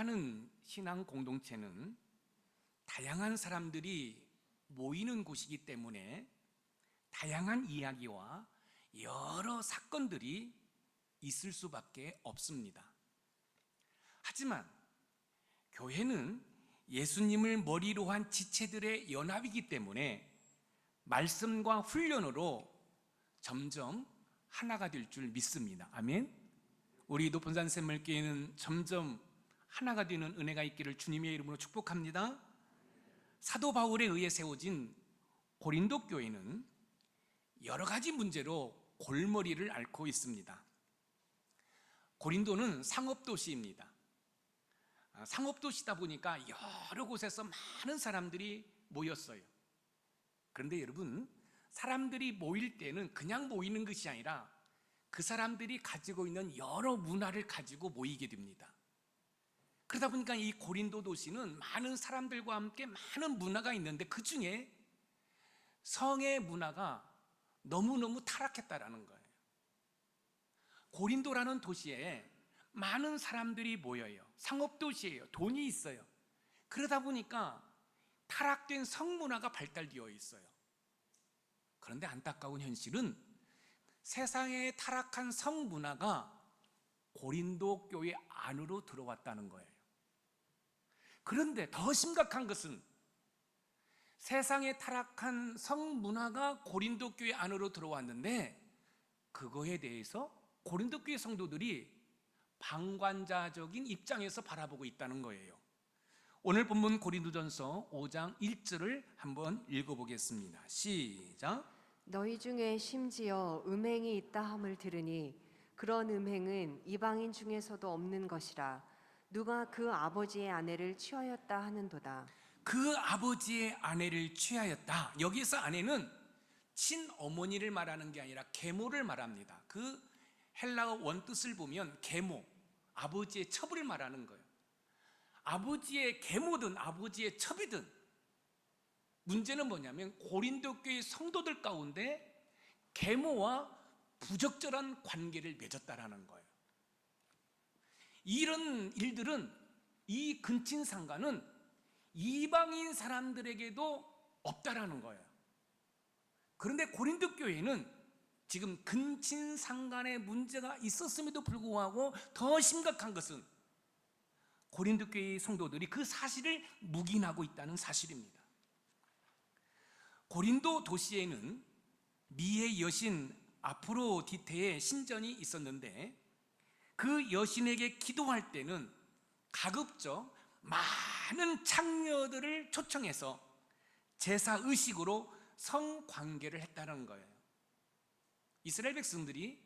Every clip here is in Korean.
교회라는 신앙 공동체는 다양한 사람들이 모이는 곳이기 때문에 다양한 이야기와 여러 사건들이 있을 수밖에 없습니다. 하지만 교회는 예수님을 머리로 한 지체들의 연합이기 때문에 말씀과 훈련으로 점점 하나가 될 줄 믿습니다. 아멘. 우리 높은 산 샘물교회는 점점 하나가 되는 은혜가 있기를 주님의 이름으로 축복합니다. 사도 바울에 의해 세워진 고린도 교회는 여러 가지 문제로 골머리를 앓고 있습니다. 고린도는 상업도시입니다. 상업도시다 보니까 여러 곳에서 많은 사람들이 모였어요. 그런데 여러분, 사람들이 모일 때는 그냥 모이는 것이 아니라 그 사람들이 가지고 있는 여러 문화를 가지고 모이게 됩니다. 그러다 보니까 이 고린도 도시는 많은 사람들과 함께 많은 문화가 있는데 그 중에 성의 문화가 너무너무 타락했다라는 거예요. 고린도라는 도시에 많은 사람들이 모여요. 상업도시예요. 돈이 있어요. 그러다 보니까 타락된 성문화가 발달되어 있어요. 그런데 안타까운 현실은 세상에 타락한 성문화가 고린도 교회 안으로 들어왔다는 거예요. 그런데 더 심각한 것은 세상에 타락한 성문화가 고린도 교회 안으로 들어왔는데 그거에 대해서 고린도 교회 성도들이 방관자적인 입장에서 바라보고 있다는 거예요. 오늘 본문 고린도전서 5장 1절을 한번 읽어보겠습니다. 시작. 너희 중에 심지어 음행이 있다 함을 들으니 그런 음행은 이방인 중에서도 없는 것이라. 누가 그 아버지의 아내를 취하였다 하는도다. 그 아버지의 아내를 취하였다. 여기서 아내는 친어머니를 말하는 게 아니라 계모를 말합니다. 그 헬라어 원뜻을 보면 계모, 아버지의 첩을 말하는 거예요. 아버지의 계모든 아버지의 첩이든 문제는 뭐냐면 고린도 교회 성도들 가운데 계모와 부적절한 관계를 맺었다라는 거예요. 이런 일들은, 이 근친상간은 이방인 사람들에게도 없다라는 거예요. 그런데 고린도 교회는 지금 근친상간의 문제가 있었음에도 불구하고 더 심각한 것은 고린도 교회의 성도들이 그 사실을 묵인하고 있다는 사실입니다. 고린도 도시에는 미의 여신 아프로디테의 신전이 있었는데 그 여신에게 기도할 때는 가급적 많은 창녀들을 초청해서 제사의식으로 성관계를 했다는 거예요. 이스라엘 백성들이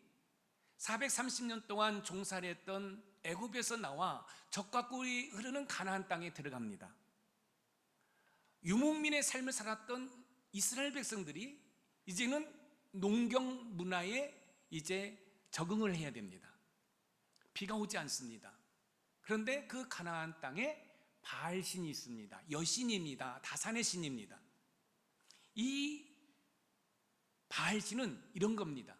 430년 동안 종살이 했던 애굽에서 나와 적과 꿀이 흐르는 가나안 땅에 들어갑니다. 유목민의 삶을 살았던 이스라엘 백성들이 이제는 농경 문화에 이제 적응을 해야 됩니다. 비가 오지 않습니다. 그런데 그 가나안 땅에 바알신이 있습니다. 여신입니다. 다산의 신입니다. 이 바알신은 이런 겁니다.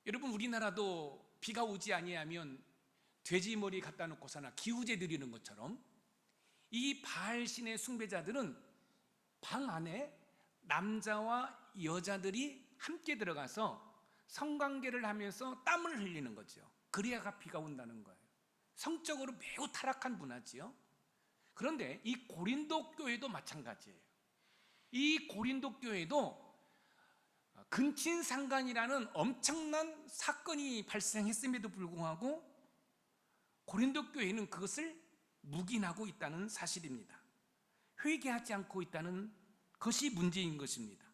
여러분, 우리나라도 비가 오지 아니하면 돼지 머리 갖다 놓고서나 기우제 드리는 것처럼 이 바알신의 숭배자들은 방 안에 남자와 여자들이 함께 들어가서 성관계를 하면서 땀을 흘리는 거죠. 그래야 비가 온다는 거예요. 성적으로 매우 타락한 문화지요. 그런데 이 고린도 교회도 마찬가지예요. 이 고린도 교회도 근친상간이라는 엄청난 사건이 발생했음에도 불구하고 고린도 교회는 그것을 묵인하고 있다는 사실입니다. 회개하지 않고 있다는 것이 문제인 것입니다.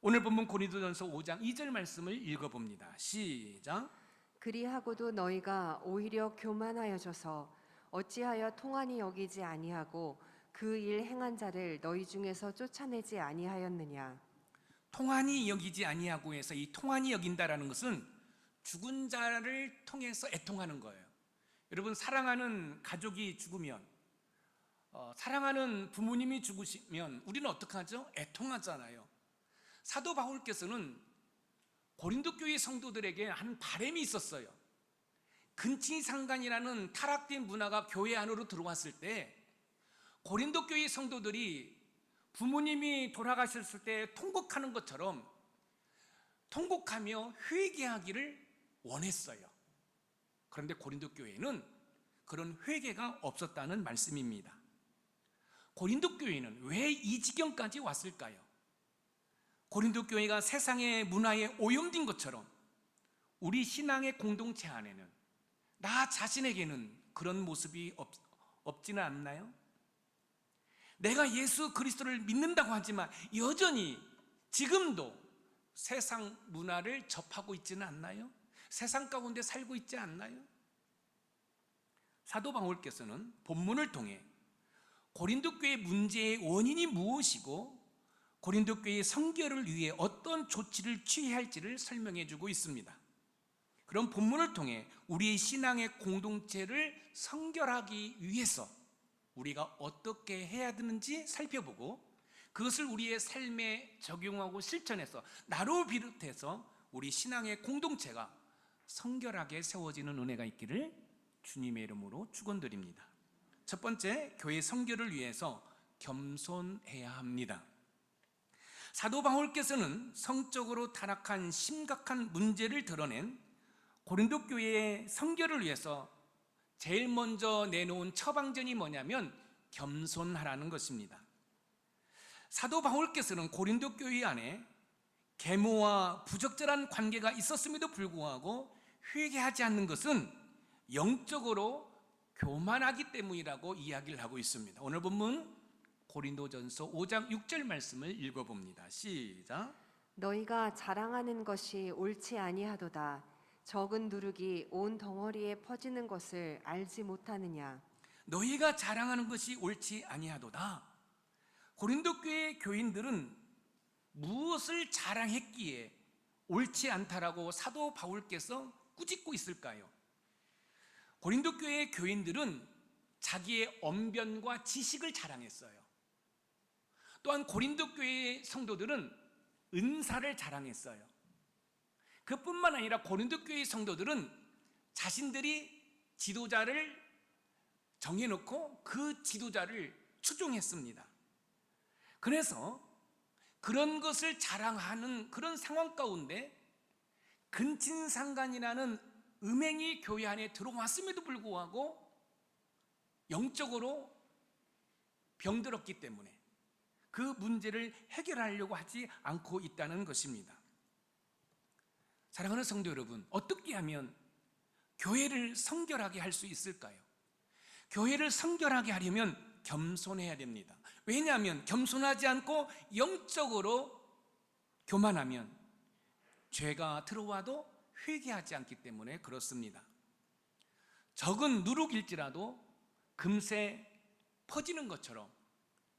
오늘 본문 고린도전서 5장 2절 말씀을 읽어봅니다. 시작. 그리하고도 너희가 오히려 교만하여져서 어찌하여 통한이 여기지 아니하고 그 일 행한 자를 너희 중에서 쫓아내지 아니하였느냐. 통한이 여기지 아니하고 해서 이 통한이 여긴다라는 것은 죽은 자를 통해서 애통하는 거예요. 여러분, 사랑하는 가족이 죽으면, 사랑하는 부모님이 죽으시면 우리는 어떻게 하죠? 애통하잖아요. 사도 바울께서는 고린도 교회 성도들에게 한 바람이 있었어요. 근친상간이라는 타락된 문화가 교회 안으로 들어왔을 때 고린도 교회 성도들이 부모님이 돌아가셨을 때 통곡하는 것처럼 통곡하며 회개하기를 원했어요. 그런데 고린도 교회는 그런 회개가 없었다는 말씀입니다. 고린도 교회는 왜 이 지경까지 왔을까요? 고린도 교회가 세상의 문화에 오염된 것처럼 우리 신앙의 공동체 안에는 나 자신에게는 그런 모습이 없지는 않나요? 내가 예수 그리스도를 믿는다고 하지만 여전히 지금도 세상 문화를 접하고 있지는 않나요? 세상 가운데 살고 있지 않나요? 사도 바울께서는 본문을 통해 고린도 교회 문제의 원인이 무엇이고 고린도 교회의 성결을 위해 어떤 조치를 취해야 할지를 설명해 주고 있습니다. 그럼 본문을 통해 우리의 신앙의 공동체를 성결하기 위해서 우리가 어떻게 해야 되는지 살펴보고 그것을 우리의 삶에 적용하고 실천해서 나로 비롯해서 우리 신앙의 공동체가 성결하게 세워지는 은혜가 있기를 주님의 이름으로 축원드립니다. 첫 번째, 교회 성결을 위해서 겸손해야 합니다. 사도 바울께서는 성적으로 타락한 심각한 문제를 드러낸 고린도 교회의 성결을 위해서 제일 먼저 내놓은 처방전이 뭐냐면 겸손하라는 것입니다. 사도 바울께서는 고린도 교회 안에 계모와 부적절한 관계가 있었음에도 불구하고 회개하지 않는 것은 영적으로 교만하기 때문이라고 이야기를 하고 있습니다. 오늘 본문 고린도전서 5장 6절 말씀을 읽어봅니다. 시작. 너희가 자랑하는 것이 옳지 아니하도다. 적은 누룩이 온 덩어리에 퍼지는 것을 알지 못하느냐. 너희가 자랑하는 것이 옳지 아니하도다. 고린도 교회 교인들은 무엇을 자랑했기에 옳지 않다라고 사도 바울께서 꾸짖고 있을까요? 고린도 교회의 교인들은 자기의 언변과 지식을 자랑했어요. 또한 고린도 교회의 성도들은 은사를 자랑했어요. 그뿐만 아니라 고린도 교회의 성도들은 자신들이 지도자를 정해놓고 그 지도자를 추종했습니다. 그래서 그런 것을 자랑하는 그런 상황 가운데 근친상간이라는 음행이 교회 안에 들어왔음에도 불구하고 영적으로 병들었기 때문에 그 문제를 해결하려고 하지 않고 있다는 것입니다. 사랑하는 성도 여러분, 어떻게 하면 교회를 성결하게 할 수 있을까요? 교회를 성결하게 하려면 겸손해야 됩니다. 왜냐하면 겸손하지 않고 영적으로 교만하면 죄가 들어와도 회개하지 않기 때문에 그렇습니다. 적은 누룩일지라도 금세 퍼지는 것처럼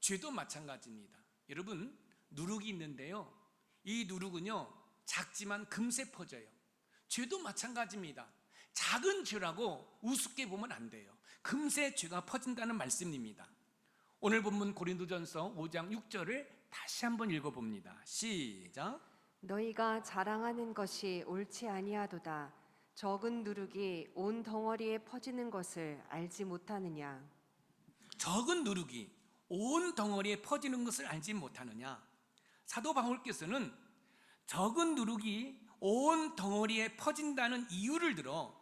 죄도 마찬가지입니다. 여러분, 누룩이 있는데요, 이 누룩은요 작지만 금세 퍼져요. 죄도 마찬가지입니다. 작은 죄라고 우습게 보면 안 돼요. 금세 죄가 퍼진다는 말씀입니다. 오늘 본문 고린도전서 5장 6절을 다시 한번 읽어봅니다. 시작. 너희가 자랑하는 것이 옳지 아니하도다. 적은 누룩이 온 덩어리에 퍼지는 것을 알지 못하느냐. 적은 누룩이 온 덩어리에 퍼지는 것을 알지 못하느냐. 사도 바울께서는 적은 누룩이 온 덩어리에 퍼진다는 이유를 들어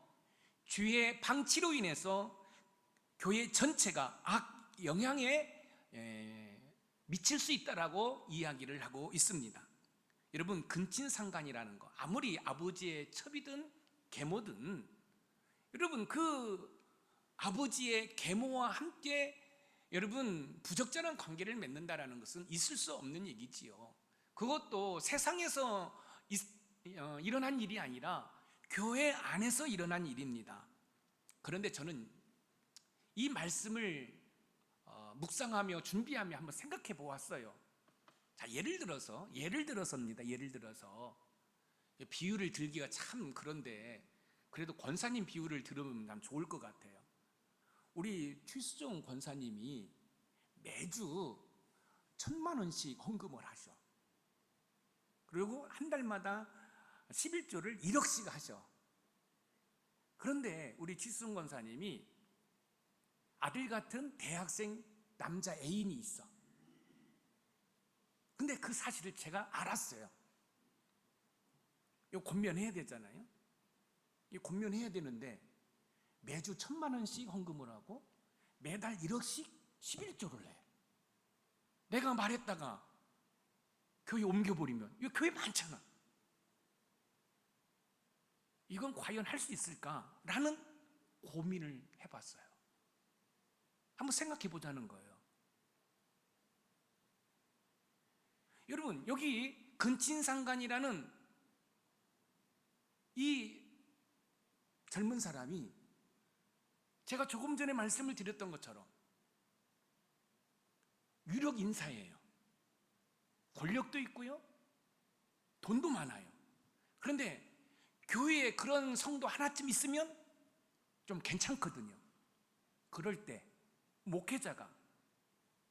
죄의 방치로 인해서 교회 전체가 악 영향에 미칠 수 있다라고 이야기를 하고 있습니다. 여러분, 근친상간이라는 거, 아무리 아버지의 첩이든 계모든 여러분 그 아버지의 계모와 함께 여러분 부적절한 관계를 맺는다라는 것은 있을 수 없는 얘기지요. 그것도 세상에서 일어난 일이 아니라 교회 안에서 일어난 일입니다. 그런데 저는 이 말씀을 묵상하며 준비하며 한번 생각해 보았어요. 자, 예를 들어서입니다. 예를 들어서 비유를 들기가 참 그런데 그래도 권사님 비유를 들으면 참 좋을 것 같아요. 우리 최수종 권사님이 매주 1,000만 원씩 헌금을 하셔. 그리고 한 달마다 11조를 1억씩 하셔. 그런데 우리 지순 권사님이 아들 같은 대학생 남자 애인이 있어. 근데 그 사실을 제가 알았어요. 이거 권면해야 되잖아요. 이 권면해야 되는데 매주 1,000만 원씩 헌금을 하고 매달 1억씩 11조를 해. 내가 말했다가 교회 옮겨버리면, 이거 교회 많잖아. 이건 과연 할 수 있을까라는 고민을 해봤어요. 한번 생각해 보자는 거예요. 여러분, 여기 근친상간이라는 이 젊은 사람이 제가 조금 전에 말씀을 드렸던 것처럼 유력 인사예요. 권력도 있고요, 돈도 많아요. 그런데 교회에 그런 성도 하나쯤 있으면 좀 괜찮거든요. 그럴 때 목회자가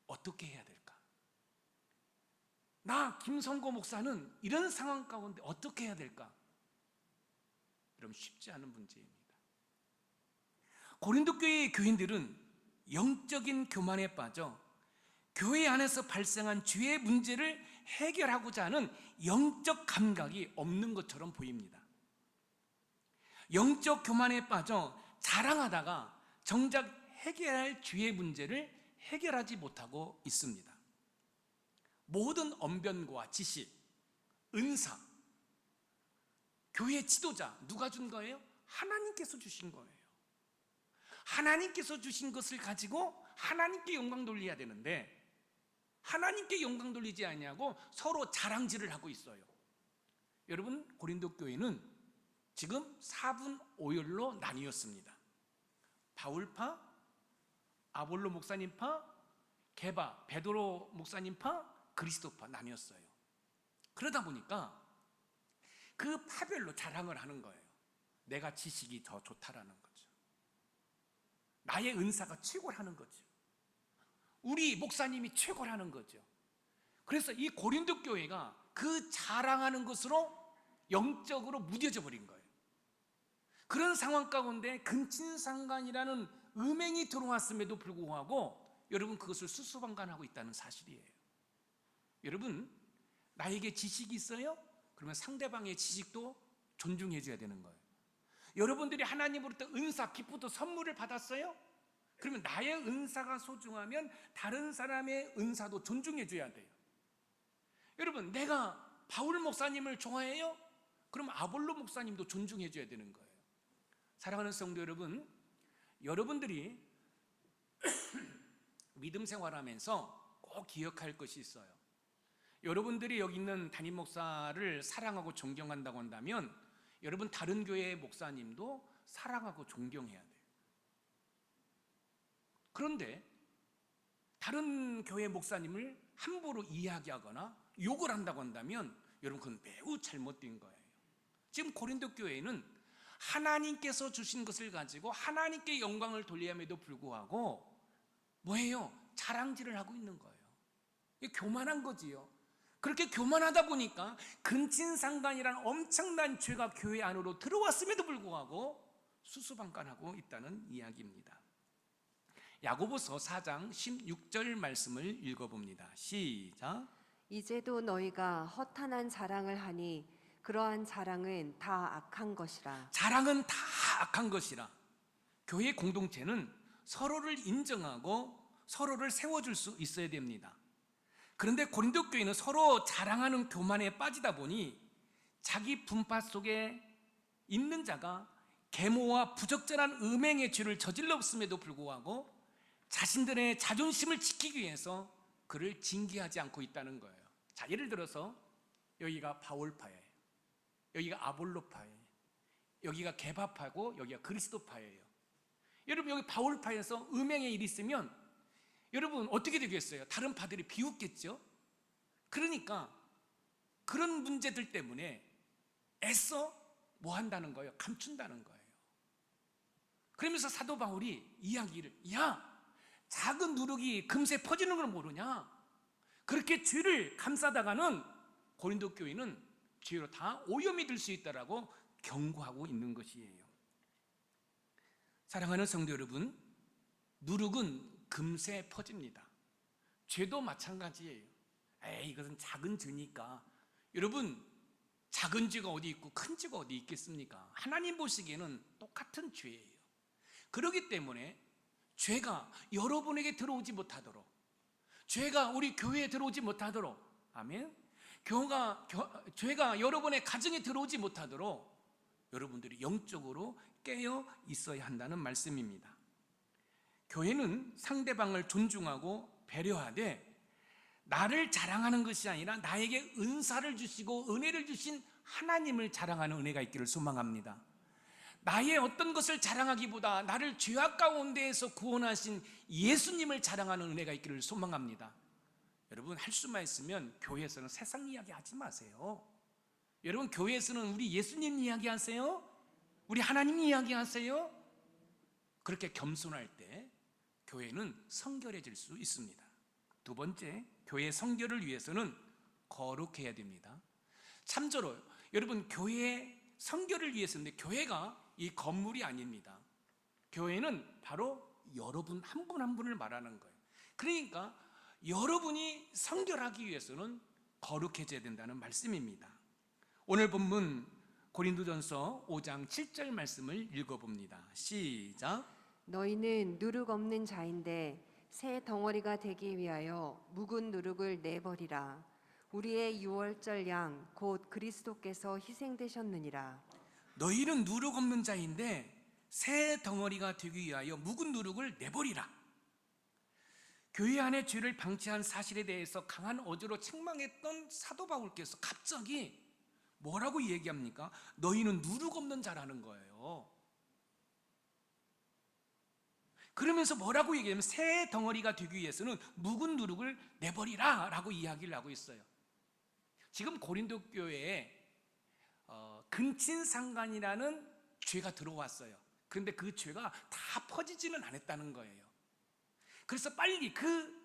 어떻게 해야 될까? 나 김성고 목사는 이런 상황 가운데 어떻게 해야 될까? 여러분, 쉽지 않은 문제입니다. 고린도 교회의 교인들은 영적인 교만에 빠져 교회 안에서 발생한 죄의 문제를 해결하고자 하는 영적 감각이 없는 것처럼 보입니다. 영적 교만에 빠져 자랑하다가 정작 해결할 죄의 문제를 해결하지 못하고 있습니다. 모든 언변과 지식, 은사, 교회 지도자 누가 준 거예요? 하나님께서 주신 거예요. 하나님께서 주신 것을 가지고 하나님께 영광 돌려야 되는데 하나님께 영광 돌리지 않냐고 서로 자랑질을 하고 있어요. 여러분, 고린도 교회는 지금 4분 5열로 나뉘었습니다. 바울파, 아볼로 목사님파, 게바, 베드로 목사님파, 그리스도파 나뉘었어요. 그러다 보니까 그 파별로 자랑을 하는 거예요. 내가 지식이 더 좋다라는 거죠. 나의 은사가 최고라는 거죠. 우리 목사님이 최고라는 거죠. 그래서 이 고린도 교회가 그 자랑하는 것으로 영적으로 무뎌져 버린 거예요. 그런 상황 가운데 근친상간이라는 음행이 들어왔음에도 불구하고 여러분, 그것을 수수방관하고 있다는 사실이에요. 여러분, 나에게 지식이 있어요? 그러면 상대방의 지식도 존중해 줘야 되는 거예요. 여러분들이 하나님으로부터 은사, 기쁘도 선물을 받았어요? 그러면 나의 은사가 소중하면 다른 사람의 은사도 존중해 줘야 돼요. 여러분, 내가 바울 목사님을 좋아해요? 그럼 아볼로 목사님도 존중해 줘야 되는 거예요. 사랑하는 성도 여러분, 여러분들이 믿음 생활하면서 꼭 기억할 것이 있어요. 여러분들이 여기 있는 담임 목사를 사랑하고 존경한다고 한다면 여러분, 다른 교회의 목사님도 사랑하고 존경해야 돼요. 그런데 다른 교회 목사님을 함부로 이야기하거나 욕을 한다고 한다면 여러분, 그건 매우 잘못된 거예요. 지금 고린도 교회는 하나님께서 주신 것을 가지고 하나님께 영광을 돌리함에도 불구하고 뭐예요? 자랑질을 하고 있는 거예요. 이게 교만한 거지요. 그렇게 교만하다 보니까 근친상간이라는 엄청난 죄가 교회 안으로 들어왔음에도 불구하고 수수방관하고 있다는 이야기입니다. 야고보서 4장 16절 말씀을 읽어봅니다. 시작. 이제도 너희가 허탄한 자랑을 하니 그러한 자랑은 다 악한 것이라. 자랑은 다 악한 것이라. 교회 공동체는 서로를 인정하고 서로를 세워줄 수 있어야 됩니다. 그런데 고린도 교회는 서로 자랑하는 교만에 빠지다 보니 자기 분파 속에 있는 자가 계모와 부적절한 음행의 죄를 저질렀음에도 불구하고 자신들의 자존심을 지키기 위해서 그를 징계하지 않고 있다는 거예요. 자, 예를 들어서 여기가 바울파예요, 여기가 아볼로파예요, 여기가 게바파고 여기가 그리스도파예요. 여러분, 여기 바울파에서 음행의 일이 있으면 여러분 어떻게 되겠어요? 다른 파들이 비웃겠죠? 그러니까 그런 문제들 때문에 애써 뭐 한다는 거예요? 감춘다는 거예요. 그러면서 사도 바울이 이야기를, 야, 작은 누룩이 금세 퍼지는 걸 모르냐? 그렇게 죄를 감싸다가는 고린도 교회는 죄로 다 오염이 될 수 있다라고 경고하고 있는 것이에요. 사랑하는 성도 여러분, 누룩은 금세 퍼집니다. 죄도 마찬가지예요. 이것은 작은 죄니까. 여러분, 작은 죄가 어디 있고 큰 죄가 어디 있겠습니까? 하나님 보시기에는 똑같은 죄예요. 그렇기 때문에 죄가 여러분에게 들어오지 못하도록, 죄가 우리 교회에 들어오지 못하도록, 아멘. 죄가 여러분의 가정에 들어오지 못하도록 여러분들이 영적으로 깨어 있어야 한다는 말씀입니다. 교회는 상대방을 존중하고 배려하되 나를 자랑하는 것이 아니라 나에게 은사를 주시고 은혜를 주신 하나님을 자랑하는 은혜가 있기를 소망합니다. 나의 어떤 것을 자랑하기보다 나를 죄악 가운데에서 구원하신 예수님을 자랑하는 은혜가 있기를 소망합니다. 여러분, 할 수만 있으면 교회에서는 세상 이야기 하지 마세요. 여러분, 교회에서는 우리 예수님 이야기 하세요. 우리 하나님 이야기 하세요. 그렇게 겸손할 때 교회는 성결해질 수 있습니다. 두 번째, 교회 성결을 위해서는 거룩해야 됩니다. 참조로 여러분, 교회의 성결을 위해서인데 교회가 이 건물이 아닙니다. 교회는 바로 여러분 한 분 한 분을 말하는 거예요. 그러니까 여러분이 성결하기 위해서는 거룩해져야 된다는 말씀입니다. 오늘 본문 고린도전서 5장 7절 말씀을 읽어봅니다. 시작. 너희는 누룩 없는 자인데 새 덩어리가 되기 위하여 묵은 누룩을 내버리라. 우리의 유월절 양 곧 그리스도께서 희생되셨느니라. 너희는 누룩 없는 자인데 새 덩어리가 되기 위하여 묵은 누룩을 내버리라. 교회 안의 죄를 방치한 사실에 대해서 강한 어조로 책망했던 사도 바울께서 갑자기 뭐라고 얘기합니까? 너희는 누룩 없는 자라는 거예요. 그러면서 뭐라고 얘기하면 새 덩어리가 되기 위해서는 묵은 누룩을 내버리라 라고 이야기를 하고 있어요. 지금 고린도 교회에 근친상간이라는 죄가 들어왔어요. 그런데 그 죄가 다 퍼지지는 않았다는 거예요. 그래서 빨리 그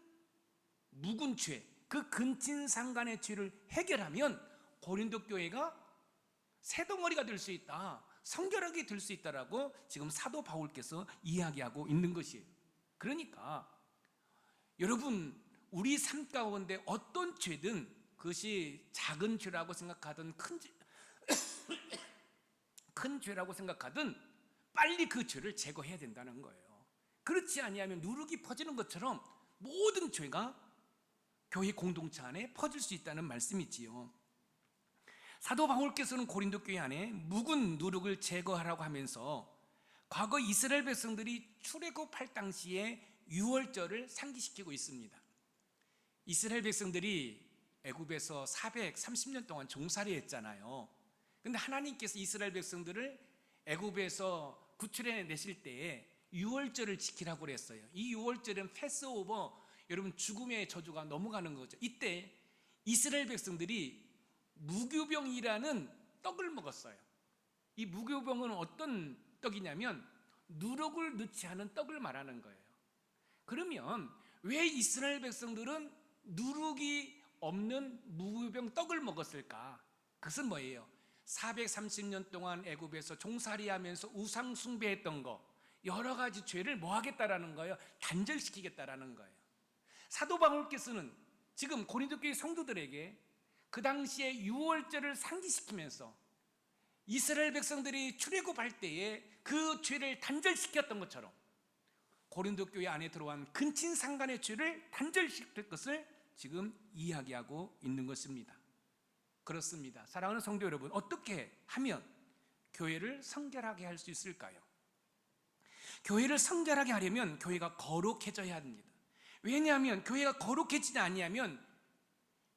묵은 죄, 그 근친상간의 죄를 해결하면 고린도 교회가 새 덩어리가 될 수 있다, 성결하게 될 수 있다라고 지금 사도 바울께서 이야기하고 있는 것이에요. 그러니까 여러분, 우리 삶 가운데 어떤 죄든 그것이 작은 죄라고 생각하든 큰 죄라고 생각하든 빨리 그 죄를 제거해야 된다는 거예요. 그렇지 아니하면 누룩이 퍼지는 것처럼 모든 죄가 교회 공동체 안에 퍼질 수 있다는 말씀이지요. 사도 바울께서는 고린도 교회 안에 묵은 누룩을 제거하라고 하면서 과거 이스라엘 백성들이 출애굽할 당시에 유월절을 상기시키고 있습니다. 이스라엘 백성들이 애굽에서 430년 동안 종살이 했잖아요. 근데 하나님께서 이스라엘 백성들을 애굽에서 구출해 내실 때에 유월절을 지키라고 그랬어요. 이 유월절은 패스오버, 여러분 죽음의 저주가 넘어가는 거죠. 이때 이스라엘 백성들이 무교병이라는 떡을 먹었어요. 이 무교병은 어떤 떡이냐면 누룩을 넣지 않은 떡을 말하는 거예요. 그러면 왜 이스라엘 백성들은 누룩이 없는 무교병 떡을 먹었을까? 그것은 뭐예요? 430년 동안 애굽에서 종살이하면서 우상 숭배했던 거, 여러 가지 죄를 뭐 하겠다라는 거예요? 단절시키겠다라는 거예요. 사도 바울께서는 지금 고린도 교회 성도들에게 그 당시에 유월절을 상기시키면서 이스라엘 백성들이 출애굽할 때에 그 죄를 단절시켰던 것처럼 고린도 교회 안에 들어온 근친상간의 죄를 단절시킬 것을 지금 이야기하고 있는 것입니다. 그렇습니다. 사랑하는 성도 여러분, 어떻게 하면 교회를 성결하게 할 수 있을까요? 교회를 성결하게 하려면 교회가 거룩해져야 합니다. 왜냐하면 교회가 거룩해지지 아니하면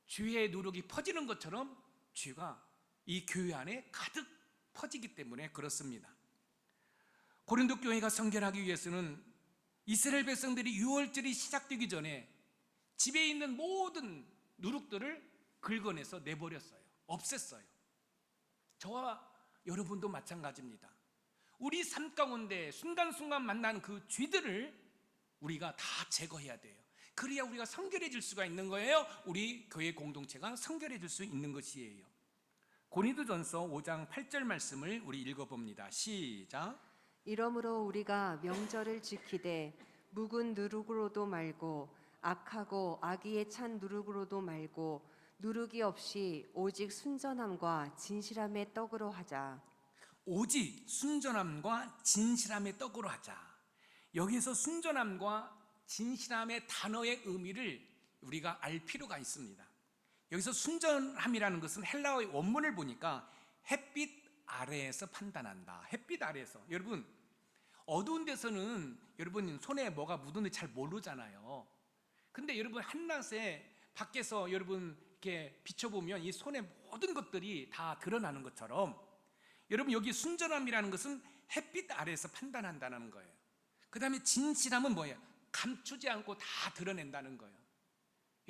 죄의 누룩이 퍼지는 것처럼 죄가 이 교회 안에 가득 퍼지기 때문에 그렇습니다. 고린도 교회가 성결하기 위해서는 이스라엘 백성들이 유월절이 시작되기 전에 집에 있는 모든 누룩들을 긁어내서 내버렸어요. 없앴어요. 저와 여러분도 마찬가지입니다. 우리 삶 가운데 순간순간 만나는 그 죄들을 우리가 다 제거해야 돼요. 그래야 우리가 성결해질 수가 있는 거예요. 우리 교회 공동체가 성결해질 수 있는 것이에요. 고린도전서 5장 8절 말씀을 우리 읽어봅니다. 시작. 이러므로 우리가 명절을 지키되 묵은 누룩으로도 말고 악하고 악의에 찬 누룩으로도 말고 누룩이 없이 오직 순전함과 진실함의 떡으로 하자. 오직 순전함과 진실함의 떡으로 하자. 여기서 순전함과 진실함의 단어의 의미를 우리가 알 필요가 있습니다. 여기서 순전함이라는 것은 헬라어의 원문을 보니까 햇빛 아래에서 판단한다. 햇빛 아래에서. 여러분, 어두운 데서는 여러분 손에 뭐가 묻은지 잘 모르잖아요. 근데 여러분 한낮에 밖에서 여러분 이렇게 비춰보면 이 손에 모든 것들이 다 드러나는 것처럼, 여러분 여기 순전함이라는 것은 햇빛 아래에서 판단한다는 거예요. 그 다음에 진실함은 뭐예요? 감추지 않고 다 드러낸다는 거예요.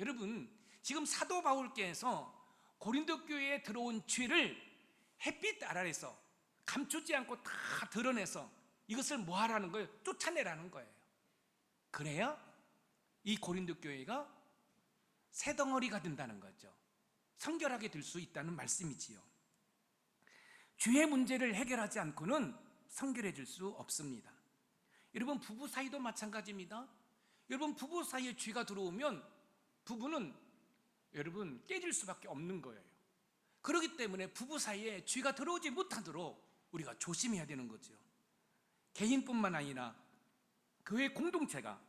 여러분, 지금 사도 바울께서 고린도 교회에 들어온 죄를 햇빛 아래에서 감추지 않고 다 드러내서 이것을 뭐 하라는 거예요? 쫓아내라는 거예요. 그래야 이 고린도 교회가 새덩어리가 된다는 거죠. 성결하게 될 수 있다는 말씀이지요. 죄의 문제를 해결하지 않고는 성결해질 수 없습니다. 여러분, 부부 사이도 마찬가지입니다. 여러분, 부부 사이에 죄가 들어오면 부부는 여러분 깨질 수밖에 없는 거예요. 그렇기 때문에 부부 사이에 죄가 들어오지 못하도록 우리가 조심해야 되는 거죠. 개인뿐만 아니라 교회 공동체가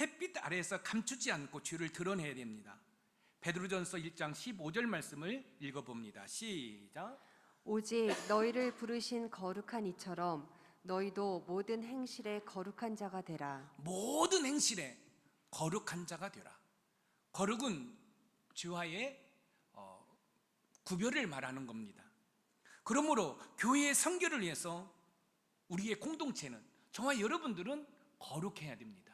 햇빛 아래에서 감추지 않고 죄를 드러내야 됩니다. 베드로전서 1장 15절 말씀을 읽어봅니다. 시작. 오직 너희를 부르신 거룩한 이처럼 너희도 모든 행실에 거룩한 자가 되라. 모든 행실에 거룩한 자가 되라. 거룩은 죄와의 구별을 말하는 겁니다. 그러므로 교회의 성결을 위해서 우리의 공동체는, 저와 여러분들은 거룩해야 됩니다.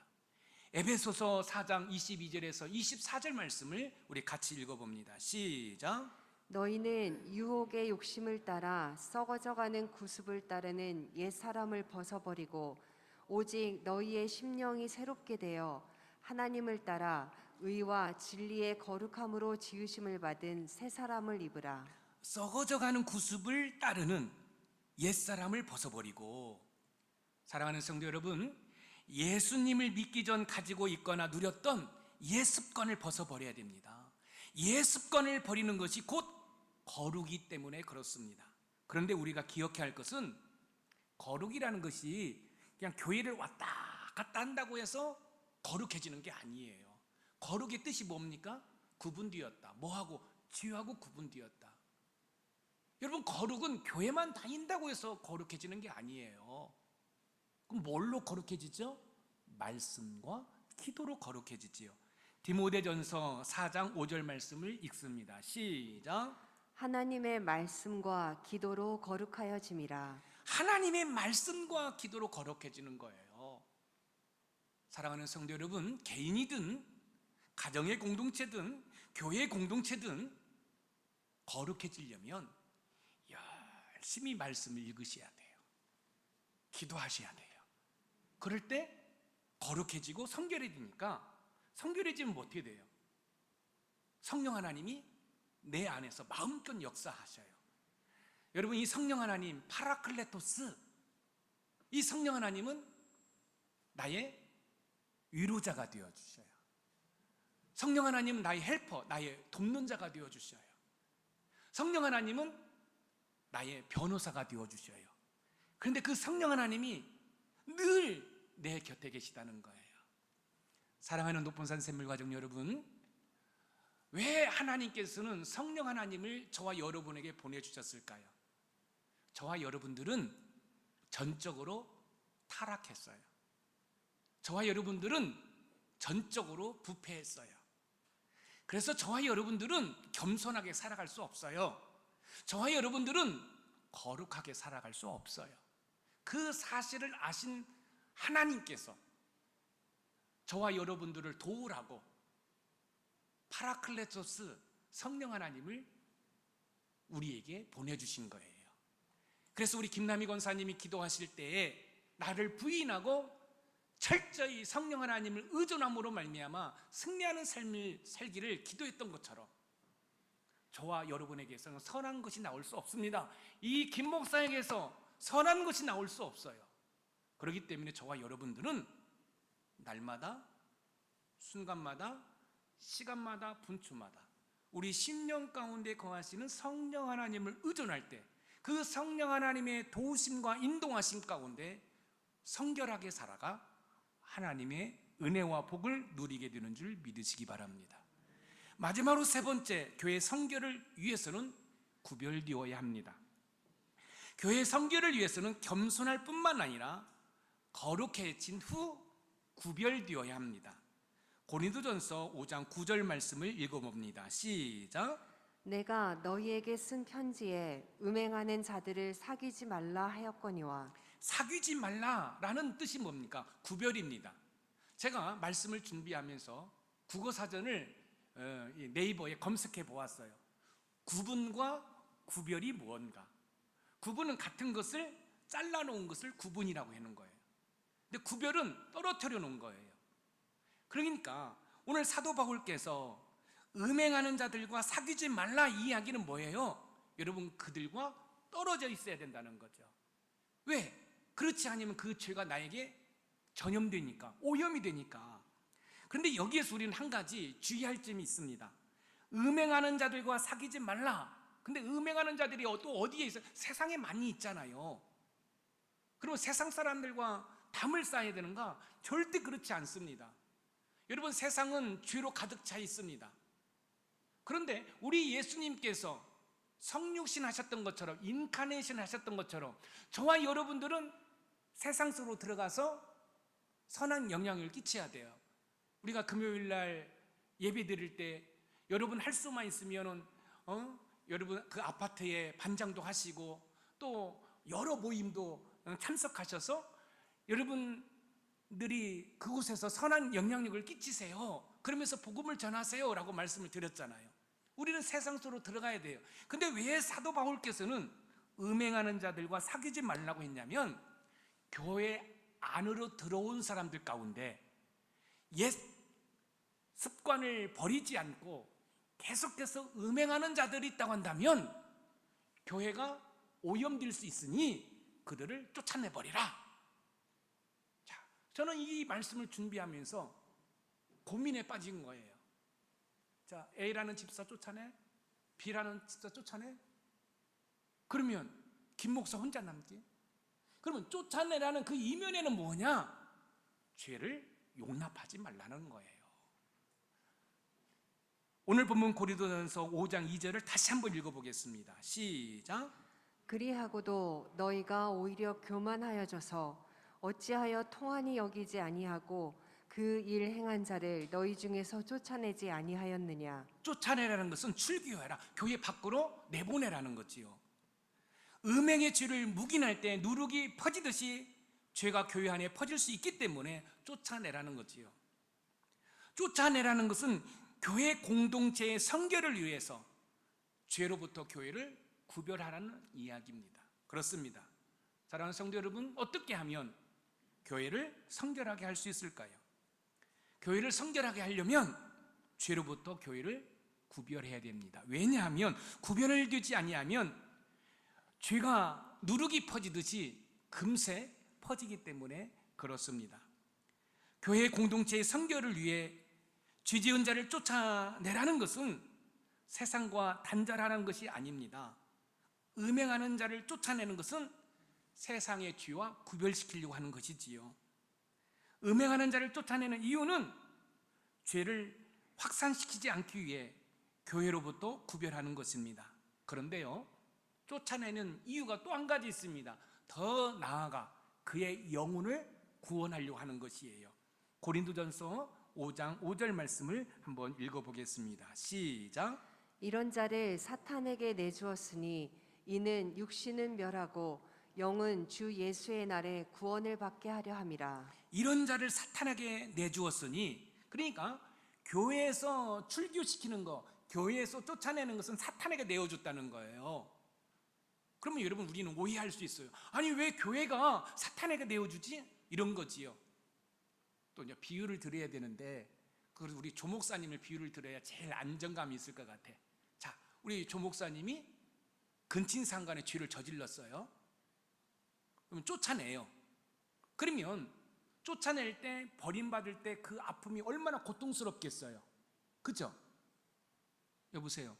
에베소서 4장 22절에서 24절 말씀을 우리 같이 읽어봅니다. 시작. 너희는 유혹의 욕심을 따라 썩어져가는 구습을 따르는 옛 사람을 벗어버리고 오직 너희의 심령이 새롭게 되어 하나님을 따라 의와 진리의 거룩함으로 지으심을 받은 새 사람을 입으라. 썩어져가는 구습을 따르는 옛사람을 벗어버리고, 사랑하는 성도 여러분, 예수님을 믿기 전 가지고 있거나 누렸던 옛 습관을 벗어버려야 됩니다. 옛 습관을 버리는 것이 곧 거룩이기 때문에 그렇습니다. 그런데 우리가 기억해야 할 것은 거룩이라는 것이 그냥 교회를 왔다 갔다 한다고 해서 거룩해지는 게 아니에요. 거룩의 뜻이 뭡니까? 구분되었다. 뭐하고? 죄하고 구분되었다. 여러분, 거룩은 교회만 다닌다고 해서 거룩해지는 게 아니에요. 그럼 뭘로 거룩해지죠? 말씀과 기도로 거룩해지지요. 디모데전서 4장 5절 말씀을 읽습니다. 시작. 하나님의 말씀과 기도로 거룩하여짐이라. 하나님의 말씀과 기도로 거룩해지는 거예요. 사랑하는 성도 여러분, 개인이든 가정의 공동체든 교회 공동체든 거룩해지려면 열심히 말씀을 읽으셔야 돼요. 기도하셔야 돼요. 그럴 때 거룩해지고 성결해지니까, 성결해지면 어떻게 돼요? 성령 하나님이 내 안에서 마음껏 역사하셔요. 여러분, 이 성령 하나님 파라클레토스, 이 성령 하나님은 나의 위로자가 되어주셔요. 성령 하나님은 나의 헬퍼, 나의 돕는 자가 되어주셔요. 성령 하나님은 나의 변호사가 되어주셔요. 그런데 그 성령 하나님이 늘 내 곁에 계시다는 거예요. 사랑하는 높은산 샘물가족 여러분, 왜 하나님께서는 성령 하나님을 저와 여러분에게 보내주셨을까요? 저와 여러분들은 전적으로 타락했어요. 저와 여러분들은 전적으로 부패했어요. 그래서 저와 여러분들은 겸손하게 살아갈 수 없어요. 저와 여러분들은 거룩하게 살아갈 수 없어요. 그 사실을 아신 하나님께서 저와 여러분들을 도우라고 파라클레토스 성령 하나님을 우리에게 보내주신 거예요. 그래서 우리 김남희 권사님이 기도하실 때에 나를 부인하고 철저히 성령 하나님을 의존함으로 말미암아 승리하는 삶을 살기를 기도했던 것처럼, 저와 여러분에게서는 선한 것이 나올 수 없습니다. 이 김 목사에게서 선한 것이 나올 수 없어요. 그렇기 때문에 저와 여러분들은 날마다, 순간마다, 시간마다, 분초마다 우리 심령 가운데 거하시는 성령 하나님을 의존할 때 그 성령 하나님의 도우심과 인도하심 가운데 성결하게 살아가 하나님의 은혜와 복을 누리게 되는 줄 믿으시기 바랍니다. 마지막으로 세 번째, 교회 성결을 위해서는 구별되어야 합니다. 교회 성결을 위해서는 겸손할 뿐만 아니라 거룩해진 후 구별되어야 합니다. 고린도전서 5장 9절 말씀을 읽어봅니다. 시작. 내가 너희에게 쓴 편지에 음행하는 자들을 사귀지 말라 하였거니와. 사귀지 말라라는 뜻이 뭡니까? 구별입니다. 제가 말씀을 준비하면서 국어사전을 네이버에 검색해 보았어요. 구분과 구별이 무언가? 구분은 같은 것을 잘라놓은 것을 구분이라고 하는 거예요. 근데 구별은 떨어뜨려 놓은 거예요. 그러니까 오늘 사도 바울께서 음행하는 자들과 사귀지 말라 이 이야기는 뭐예요? 여러분, 그들과 떨어져 있어야 된다는 거죠. 왜? 그렇지 않으면 그 죄가 나에게 전염되니까, 오염이 되니까. 그런데 여기에서 우리는 한 가지 주의할 점이 있습니다. 음행하는 자들과 사귀지 말라. 근데 음행하는 자들이 또 어디에 있어요? 세상에 많이 있잖아요. 그럼 세상 사람들과 담을 쌓아야 되는가? 절대 그렇지 않습니다. 여러분, 세상은 죄로 가득 차 있습니다. 그런데 우리 예수님께서 성육신 하셨던 것처럼, 인카네이션 하셨던 것처럼 저와 여러분들은 세상 속으로 들어가서 선한 영향을 끼쳐야 돼요. 우리가 금요일 날 예배 드릴 때 여러분 할 수만 있으면은 여러분 그 아파트에 반장도 하시고 또 여러 모임도 참석하셔서 여러분들이 그곳에서 선한 영향력을 끼치세요. 그러면서 복음을 전하세요 라고 말씀을 드렸잖아요. 우리는 세상 속으로 들어가야 돼요. 근데 왜 사도 바울께서는 음행하는 자들과 사귀지 말라고 했냐면, 교회 안으로 들어온 사람들 가운데 옛 습관을 버리지 않고 계속해서 음행하는 자들이 있다고 한다면 교회가 오염될 수 있으니 그들을 쫓아내버리라. 자, 저는 이 말씀을 준비하면서 고민에 빠진 거예요. 자, A라는 집사 쫓아내? B라는 집사 쫓아내? 그러면 김 목사 혼자 남지? 그러면 쫓아내라는 그 이면에는 뭐냐? 죄를 용납하지 말라는 거예요. 오늘 본문 고린도전서 5장 2절을 다시 한번 읽어보겠습니다. 시작. 그리하고도 너희가 오히려 교만하여져서 어찌하여 통한이 여기지 아니하고 그 일 행한 자를 너희 중에서 쫓아내지 아니하였느냐. 쫓아내라는 것은 출교해라, 교회 밖으로 내보내라는 거지요. 음행의 죄를 묵인할 때 누룩이 퍼지듯이 죄가 교회 안에 퍼질 수 있기 때문에 쫓아내라는 거지요. 쫓아내라는 것은 교회 공동체의 성결을 위해서 죄로부터 교회를 구별하라는 이야기입니다. 그렇습니다. 사랑하는 성도 여러분, 어떻게 하면 교회를 성결하게 할 수 있을까요? 교회를 성결하게 하려면 죄로부터 교회를 구별해야 됩니다. 왜냐하면 구별을 되지 아니하면 죄가 누룩이 퍼지듯이 금세 퍼지기 때문에 그렇습니다. 교회 공동체의 성결을 위해 죄 지은 자를 쫓아내라는 것은 세상과 단절하는 것이 아닙니다. 음행하는 자를 쫓아내는 것은 세상의 죄와 구별시키려고 하는 것이지요. 음행하는 자를 쫓아내는 이유는 죄를 확산시키지 않기 위해 교회로부터 구별하는 것입니다. 그런데요, 쫓아내는 이유가 또 한 가지 있습니다. 더 나아가 그의 영혼을 구원하려고 하는 것이에요. 고린도전서 5장 5절 말씀을 한번 읽어보겠습니다. 시작. 이런 자를 사탄에게 내주었으니 이는 육신은 멸하고 영은 주 예수의 날에 구원을 받게 하려 함이라. 이런 자를 사탄에게 내주었으니, 그러니까 교회에서 출교시키는 거, 교회에서 쫓아내는 것은 사탄에게 내어줬다는 거예요. 그러면 여러분, 우리는 오해할 수 있어요. 아니, 왜 교회가 사탄에게 내어주지? 이런 거지요. 또 이제 비유를 드려야 되는데, 그래서 우리 조 목사님을 비유를 들어야 제일 안정감이 있을 것 같아. 자, 우리 조 목사님이 근친상간의 죄를 저질렀어요. 그러면 쫓아내요. 그러면 쫓아낼 때, 버림받을 때 그 아픔이 얼마나 고통스럽겠어요. 그죠? 여보세요?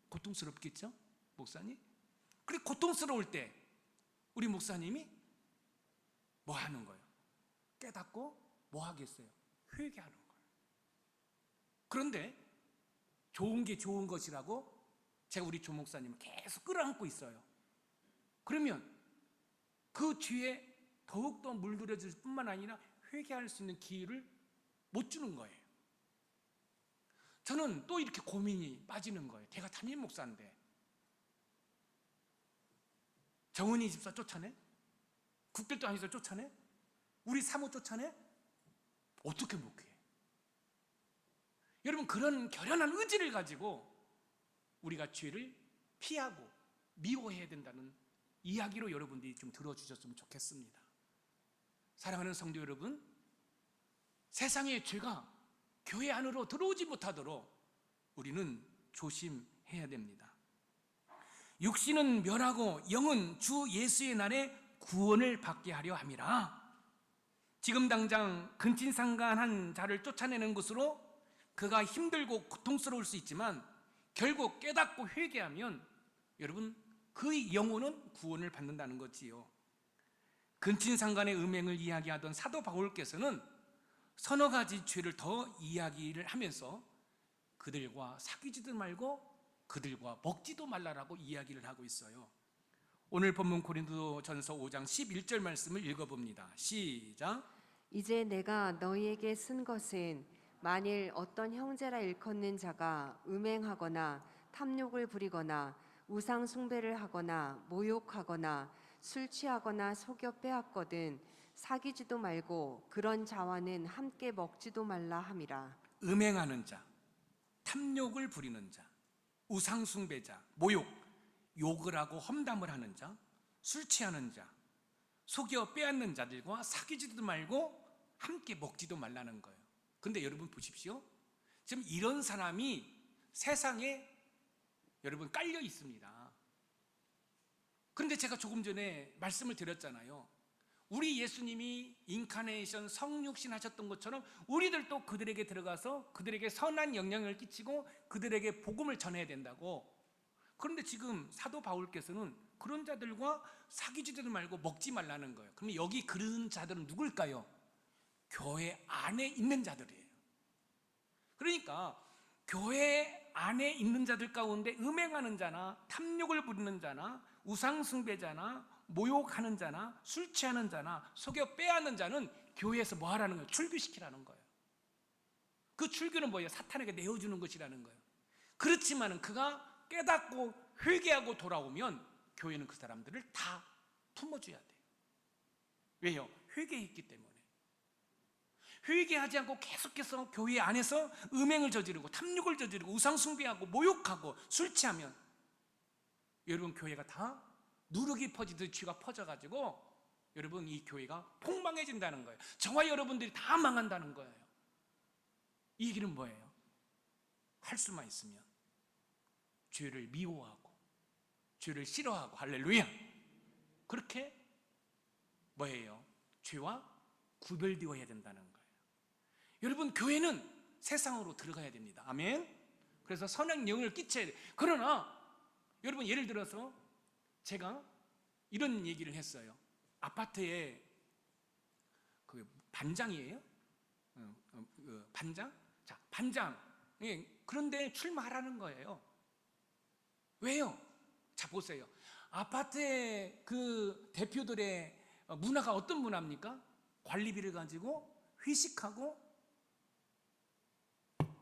고통스럽겠죠? 목사님? 그리고 고통스러울 때 우리 목사님이 뭐 하는 거예요? 깨닫고 뭐 하겠어요? 회개하는 거예요. 그런데 좋은 게 좋은 것이라고 제가 우리 조 목사님을 계속 끌어안고 있어요. 그러면 그 뒤에 더욱더 물들여질 뿐만 아니라 회개할 수 있는 기회를 못 주는 거예요. 저는 또 이렇게 고민이 빠지는 거예요. 제가 담임 목사인데 정은이 집사 쫓아내? 국들도 아니서 쫓아내? 우리 사모 쫓아내? 어떻게 목회해? 여러분, 그런 결연한 의지를 가지고 우리가 죄를 피하고 미워해야 된다는 이야기로 여러분들이 좀 들어주셨으면 좋겠습니다. 사랑하는 성도 여러분, 세상의 죄가 교회 안으로 들어오지 못하도록 우리는 조심해야 됩니다. 육신은 멸하고 영은 주 예수의 날에 구원을 받게 하려 함이라. 지금 당장 근친상간한 자를 쫓아내는 것으로 그가 힘들고 고통스러울 수 있지만 결국 깨닫고 회개하면 여러분 그의 영혼은 구원을 받는다는 거지요. 근친상간의 음행을 이야기하던 사도 바울께서는 서너 가지 죄를 더 이야기를 하면서 그들과 사귀지도 말고 그들과 먹지도 말라라고 이야기를 하고 있어요. 오늘 본문 고린도전서 5장 11절 말씀을 읽어봅니다. 시작. 이제 내가 너희에게 쓴 것은 만일 어떤 형제라 일컫는 자가 음행하거나 탐욕을 부리거나 우상 숭배를 하거나 모욕하거나 술 취하거나 속여 빼앗거든 사귀지도 말고 그런 자와는 함께 먹지도 말라 함이라. 음행하는 자, 탐욕을 부리는 자, 우상 숭배자, 모욕, 욕을 하고 험담을 하는 자, 술 취하는 자, 속여 빼앗는 자들과 사귀지도 말고 함께 먹지도 말라는 거예요. 근데 여러분 보십시오. 지금 이런 사람이 세상에 여러분 깔려 있습니다. 그런데 제가 조금 전에 말씀을 드렸잖아요. 우리 예수님이 인카네이션 성육신 하셨던 것처럼 우리들도 그들에게 들어가서 그들에게 선한 영향을 끼치고 그들에게 복음을 전해야 된다고. 그런데 지금 사도 바울께서는 그런 자들과 사귀지도 말고 먹지 말라는 거예요. 그러면 여기 그런 자들은 누굴까요? 교회 안에 있는 자들이에요. 그러니까 교회 안에 있는 자들 가운데 음행하는 자나 탐욕을 부리는 자나 우상 숭배자나 모욕하는 자나 술 취하는 자나 속여 빼앗는 자는 교회에서 뭐 하라는 거예요? 출교시키라는 거예요. 그 출교는 뭐예요? 사탄에게 내어주는 것이라는 거예요. 그렇지만은 그가 깨닫고 회개하고 돌아오면 교회는 그 사람들을 다 품어줘야 돼요. 왜요? 회개했기 때문에. 회개하지 않고 계속해서 교회 안에서 음행을 저지르고 탐욕을 저지르고 우상 숭배하고 모욕하고 술 취하면 여러분 교회가 다 누룩이 퍼지듯 쥐가 퍼져가지고 여러분 이 교회가 폭망해진다는 거예요. 저와 여러분들이 다 망한다는 거예요. 이 얘기는 뭐예요? 할 수만 있으면 죄를 미워하고 죄를 싫어하고 할렐루야, 그렇게 뭐예요? 죄와 구별되어야 된다는 거예요. 여러분 교회는 세상으로 들어가야 됩니다. 아멘. 그래서 선한 영향을 끼쳐야 돼요. 그러나 여러분 예를 들어서 제가 이런 얘기를 했어요. 아파트에 그 반장이에요. 반장? 자, 반장. 그런데 출마하라는 거예요. 왜요? 자, 보세요. 아파트의 그 대표들의 문화가 어떤 문화입니까? 관리비를 가지고 회식하고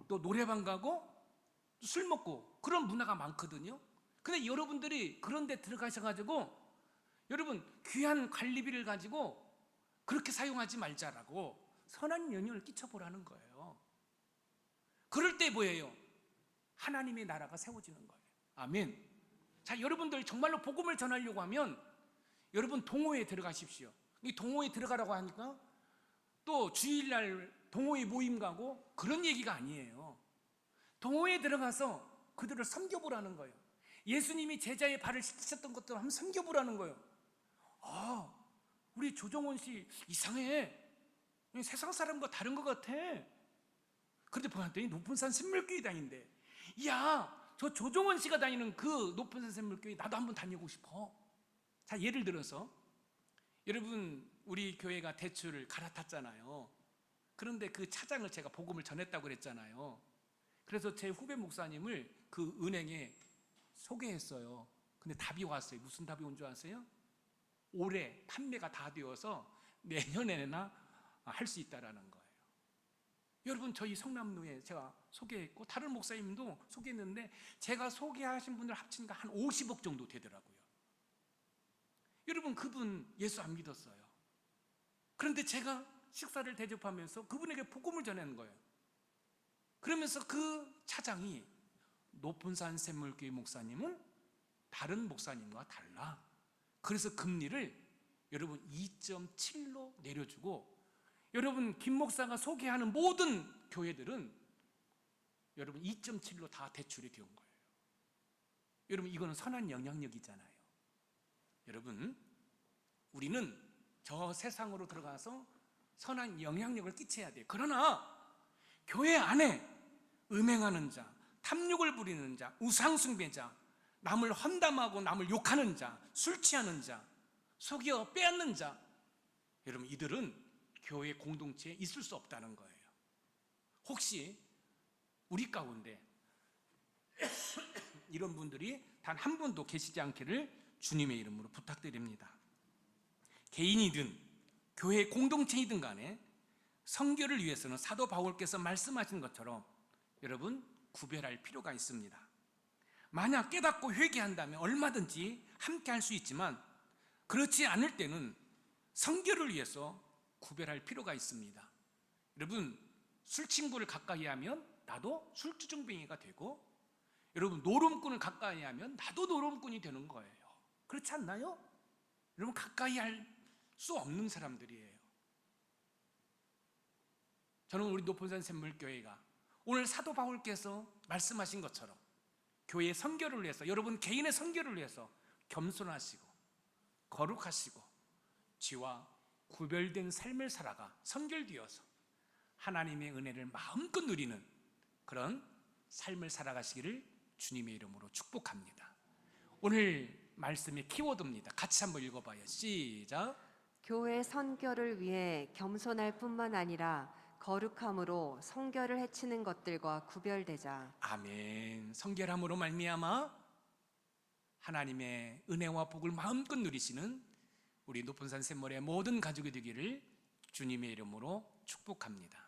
또 노래방 가고 술 먹고 그런 문화가 많거든요. 근데 여러분들이 그런 데 들어가셔가지고 여러분 귀한 관리비를 가지고 그렇게 사용하지 말자라고 선한 영향을 끼쳐보라는 거예요. 그럴 때 뭐예요? 하나님의 나라가 세워지는 거예요. 아멘. 자, 여러분들 정말로 복음을 전하려고 하면 여러분 동호회에 들어가십시오. 이 동호회에 들어가라고 하니까 또 주일날 동호회 모임 가고 그런 얘기가 아니에요. 동호회에 들어가서 그들을 섬겨보라는 거예요. 예수님이 제자의 발을 씻으셨던 것들을 한번 섬겨보라는 거예요. 우리 조정원 씨 이상해. 세상 사람과 다른 것 같아. 그런데 보았더니 높은 산 샘물교회 다닌대. 야, 저 조정원 씨가 다니는 그 높은 산 샘물교회 나도 한번 다니고 싶어. 자, 예를 들어서 여러분, 우리 교회가 대출을 갈아탔잖아요. 그런데 그 차장을 제가 복음을 전했다고 그랬잖아요. 그래서 제 후배 목사님을 그 은행에 소개했어요. 근데 답이 왔어요. 무슨 답이 온 줄 아세요? 올해 판매가 다 되어서 내년에나 할 수 있다라는 거예요. 여러분, 저희 성남로에 제가 소개했고 다른 목사님도 소개했는데 제가 소개하신 분들 합치니까 한 50억 정도 되더라고요. 여러분, 그분 예수 안 믿었어요. 그런데 제가 식사를 대접하면서 그분에게 복음을 전하는 거예요. 그러면서 그 차장이 높은 산 샘물교회 목사님은 다른 목사님과 달라. 그래서 금리를 여러분 2.7로 내려주고, 여러분 김 목사가 소개하는 모든 교회들은 여러분 2.7로 다 대출이 된 거예요. 여러분, 이거는 선한 영향력이잖아요. 여러분, 우리는 저 세상으로 들어가서 선한 영향력을 끼쳐야 돼요. 그러나 교회 안에 음행하는 자, 탐욕을 부리는 자, 우상숭배자, 남을 험담하고 남을 욕하는 자, 술 취하는 자, 속여 빼앗는 자, 여러분, 이들은 교회 공동체에 있을 수 없다는 거예요. 혹시 우리 가운데 이런 분들이 단 한 분도 계시지 않기를 주님의 이름으로 부탁드립니다. 개인이든 교회 공동체이든 간에 성결을 위해서는 사도 바울께서 말씀하신 것처럼 여러분, 구별할 필요가 있습니다. 만약 깨닫고 회개한다면 얼마든지 함께 할 수 있지만, 그렇지 않을 때는 성결을 위해서 구별할 필요가 있습니다. 여러분, 술 친구를 가까이 하면 나도 술주정뱅이가 되고, 여러분, 노름꾼을 가까이 하면 나도 노름꾼이 되는 거예요. 그렇지 않나요? 여러분, 가까이 할 수 없는 사람들이에요. 저는 우리 높은산 샘물교회가 오늘 사도 바울께서 말씀하신 것처럼 교회의 선결을 위해서, 여러분 개인의 선결을 위해서 겸손하시고 거룩하시고 지와 구별된 삶을 살아가 선결되어서 하나님의 은혜를 마음껏 누리는 그런 삶을 살아가시기를 주님의 이름으로 축복합니다. 오늘 말씀의 키워드입니다. 같이 한번 읽어봐요. 시작. 교회 선결을 위해 겸손할 뿐만 아니라 거룩함으로 성결을 해치는 것들과 구별되자. 아멘. 성결함으로 말미암아 하나님의 은혜와 복을 마음껏 누리시는 우리 높은 산 샘물의 모든 가족이 되기를 주님의 이름으로 축복합니다.